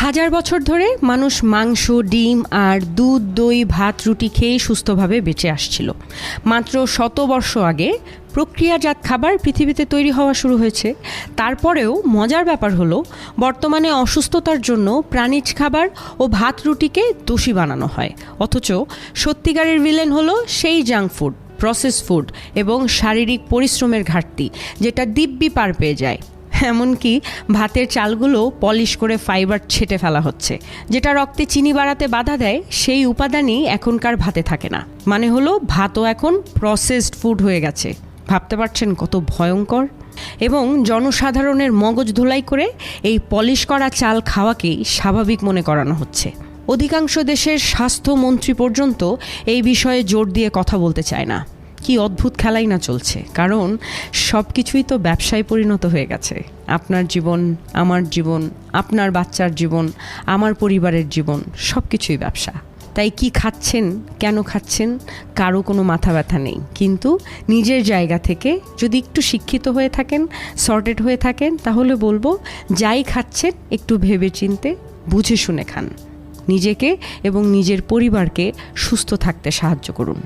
হাজার বছর ধরে মানুষ মাংস, ডিম আর দুধ, দই, ভাত, রুটি খেয়ে সুস্থভাবে বেঁচে আসছিল। মাত্র 100 বর্ষ আগে প্রক্রিয়াজাত খাবার পৃথিবীতে তৈরি হওয়া শুরু হয়েছে। তারপরেও মজার ব্যাপার হলো, বর্তমানে অসুস্থতার জন্য প্রাণীজ খাবার ও ভাত রুটিকে দোষী বানানো হয়। অথচ সত্যিকারের ভিলেন হলো সেই জাঙ্ক ফুড, প্রসেস ফুড এবং শারীরিক পরিশ্রমের ঘাটতি, যেটা দিব্যি পার পেয়ে যায়। এমনকি ভাতের চালগুলো পলিশ করে ফাইবার ছেটে ফেলা হচ্ছে, যেটা রক্তে চিনি বাড়াতে বাধা দেয়। সেই উপাদানই এখনকার ভাতে থাকে না। মানে হলো, ভাতও এখন প্রসেসড ফুড হয়ে গেছে। ভাবতে পারছেন কত ভয়ঙ্কর? এবং জনসাধারণের মগজ ধোলাই করে এই পলিশ করা চাল খাওয়াকেই স্বাভাবিক মনে করানো হচ্ছে। অধিকাংশ দেশের স্বাস্থ্যমন্ত্রী পর্যন্ত এই বিষয়ে জোর দিয়ে কথা বলতে চায় না। কি অদ্ভুত খেলাই না চলছে, কারণ সব কিছুই তো ব্যবসায় পরিণত হয়ে গেছে। আপনার জীবন, আমার জীবন, আপনার বাচ্চার জীবন, আমার পরিবারের জীবন, সব কিছুই ব্যবসা। তাই কি খাচ্ছেন, কেন খাচ্ছেন, কারো কোনো মাথা ব্যথা নেই। কিন্তু নিজের জায়গা থেকে যদি একটু শিক্ষিত হয়ে থাকেন, সর্টেড হয়ে থাকেন, তাহলে বলবো, যাই খাচ্ছেন একটু ভেবে চিন্তে বুঝে শুনে খান। নিজেকে এবং নিজের পরিবারকে সুস্থ থাকতে সাহায্য করুন।